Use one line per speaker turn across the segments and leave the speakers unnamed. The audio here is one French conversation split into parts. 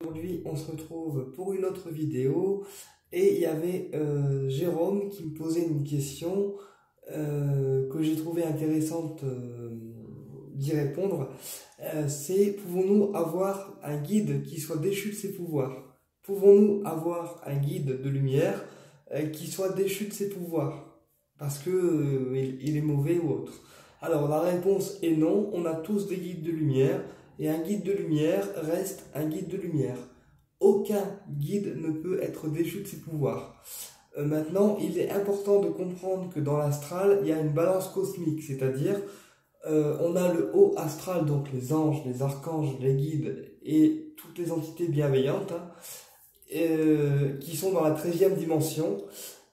Aujourd'hui, on se retrouve pour une autre vidéo et il y avait Jérôme qui me posait une question que j'ai trouvé intéressante d'y répondre. C'est pouvons-nous avoir un guide qui soit déchu de ses pouvoirs? Pouvons-nous avoir un guide de lumière qui soit déchu de ses pouvoirs parce que il est mauvais ou autre? Alors la réponse est non, on a tous des guides de lumière. Et un guide de lumière reste un guide de lumière. Aucun guide ne peut être déchu de ses pouvoirs. Maintenant, il est important de comprendre que dans l'astral, il y a une balance cosmique, c'est-à-dire on a le haut astral, donc les anges, les archanges, les guides et toutes les entités bienveillantes qui sont dans la 13e dimension.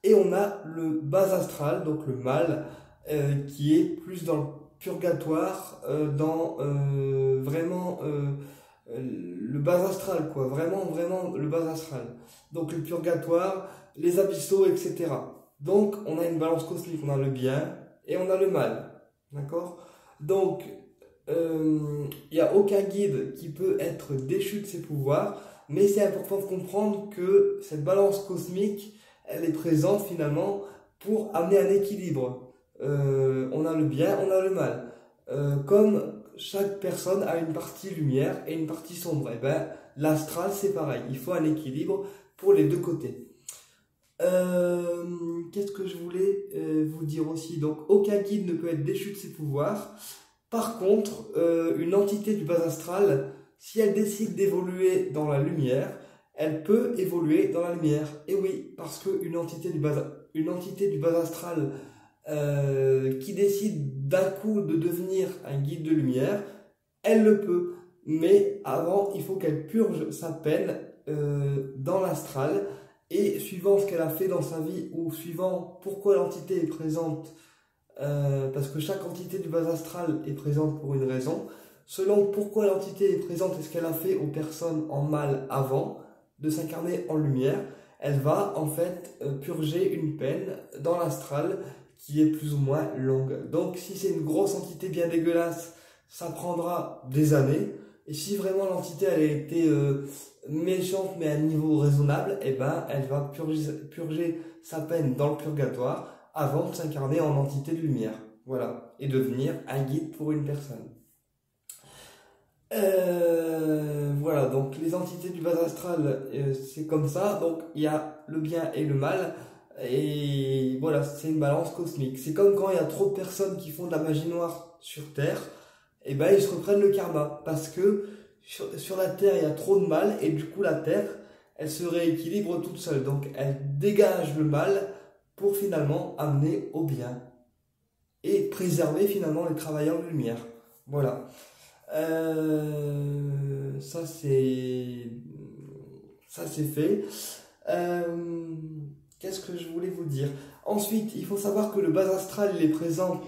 Et on a le bas astral, donc le mal, qui est plus dans le purgatoire, dans le bas astral, quoi, vraiment le bas astral. Donc le purgatoire, les abyssaux, etc. Donc on a une balance cosmique, on a le bien et on a le mal, d'accord? Donc il n'y a aucun guide qui peut être déchu de ses pouvoirs, mais c'est important de comprendre que cette balance cosmique, elle est présente finalement pour amener un équilibre. On a le bien, on a le mal. Comme chaque personne a une partie lumière et une partie sombre, et ben l'astral c'est pareil, il faut un équilibre pour les deux côtés. Qu'est-ce que je voulais vous dire aussi? Donc aucun guide ne peut être déchu de ses pouvoirs. Par contre, une entité du bas astral, si elle décide d'évoluer dans la lumière, elle peut évoluer dans la lumière. Et oui, parce qu'une entité du bas astral qui décide d'un coup de devenir un guide de lumière, elle le peut. Mais avant, il faut qu'elle purge sa peine dans l'astral. Et suivant ce qu'elle a fait dans sa vie, ou suivant pourquoi l'entité est présente, parce que chaque entité du bas astral est présente pour une raison, selon pourquoi l'entité est présente et ce qu'elle a fait aux personnes en mal avant de s'incarner en lumière, elle va en fait purger une peine dans l'astral qui est plus ou moins longue. Donc si c'est une grosse entité bien dégueulasse, ça prendra des années. Et si vraiment l'entité elle a été méchante mais à un niveau raisonnable, eh ben elle va purger sa peine dans le purgatoire avant de s'incarner en entité de lumière. Voilà. Et devenir un guide pour une personne. Voilà, donc les entités du bas astral, c'est comme ça. Donc il y a le bien et le mal. Et voilà, c'est une balance cosmique. C'est comme quand il y a trop de personnes qui font de la magie noire sur Terre, et ben ils se reprennent le karma. Parce que sur la Terre, il y a trop de mal, et du coup la Terre, elle se rééquilibre toute seule. Donc elle dégage le mal pour finalement amener au bien. Et préserver finalement les travailleurs de lumière. Voilà. Ça c'est fait. Qu'est-ce que je voulais vous dire? Ensuite, il faut savoir que le bas astral il est présent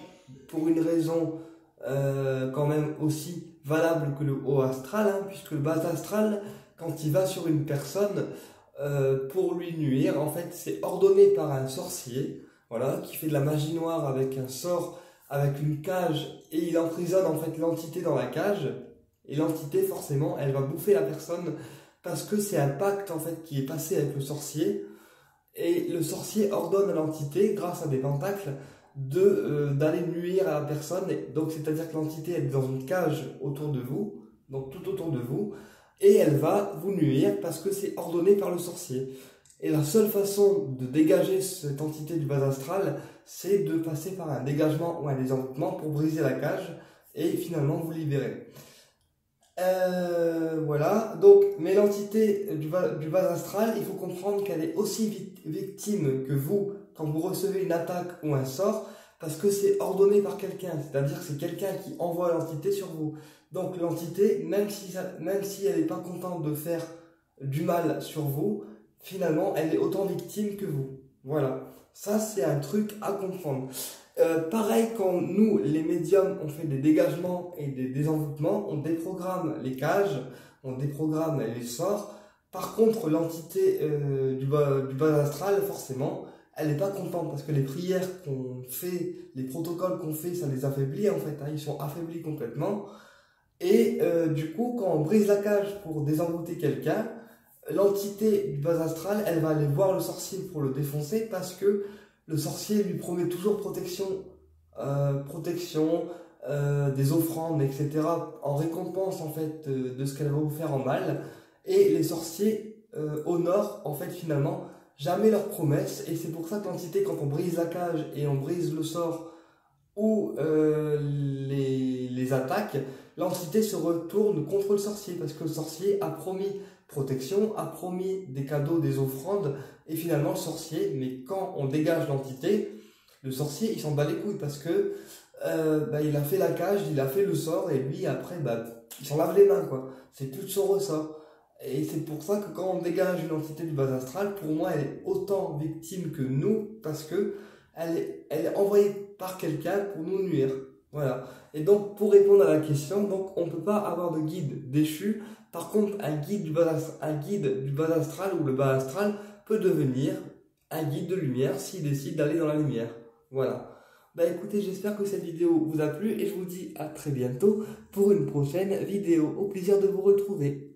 pour une raison quand même aussi valable que le haut astral, hein, puisque le bas astral, quand il va sur une personne pour lui nuire, en fait, c'est ordonné par un sorcier, voilà, qui fait de la magie noire avec un sort, avec une cage, et il emprisonne en fait l'entité dans la cage, et l'entité forcément, elle va bouffer la personne parce que c'est un pacte en fait qui est passé avec le sorcier. Et le sorcier ordonne à l'entité, grâce à des pentacles, d'aller nuire à la personne. Donc, c'est-à-dire que l'entité est dans une cage autour de vous, donc tout autour de vous, et elle va vous nuire parce que c'est ordonné par le sorcier. Et la seule façon de dégager cette entité du bas astral, c'est de passer par un dégagement ou un désenvoûtement pour briser la cage et finalement vous libérer. Voilà, donc, mais l'entité du bas astral, il faut comprendre qu'elle est aussi victime que vous quand vous recevez une attaque ou un sort, parce que c'est ordonné par quelqu'un, c'est-à-dire que c'est quelqu'un qui envoie l'entité sur vous. Donc l'entité, même si elle n'est pas contente de faire du mal sur vous, finalement, elle est autant victime que vous. Voilà, ça c'est un truc à comprendre. Pareil, quand nous, les médiums, on fait des dégagements et des désenvoûtements, on déprogramme les cages, on déprogramme les sorts. Par contre, l'entité du bas astral, forcément, elle n'est pas contente parce que les prières qu'on fait, les protocoles qu'on fait, ça les affaiblit en fait, hein, ils sont affaiblis complètement. Et du coup, quand on brise la cage pour désenvoûter quelqu'un, l'entité du bas astral, elle va aller voir le sorcier pour le défoncer parce que le sorcier lui promet toujours protection, des offrandes, etc. en récompense en fait de ce qu'elle va vous faire en mal. Et les sorciers honorent en fait finalement jamais leurs promesses. Et c'est pour ça que l'entité, quand on brise la cage et on brise le sort ou les attaques, l'entité se retourne contre le sorcier parce que le sorcier a promis protection, a promis des cadeaux, des offrandes, et finalement le sorcier, mais quand on dégage l'entité, le sorcier il s'en bat les couilles parce que il a fait la cage, il a fait le sort, et lui après il s'en lave les mains quoi, c'est plus de son ressort. Et c'est pour ça que quand on dégage une entité du bas astral, pour moi elle est autant victime que nous, parce que elle est envoyée par quelqu'un pour nous nuire. Voilà. Et donc, pour répondre à la question, donc, on ne peut pas avoir de guide déchu. Par contre, un guide du bas astral ou le bas astral peut devenir un guide de lumière s'il décide d'aller dans la lumière. Voilà. Bah écoutez, j'espère que cette vidéo vous a plu et je vous dis à très bientôt pour une prochaine vidéo. Au plaisir de vous retrouver.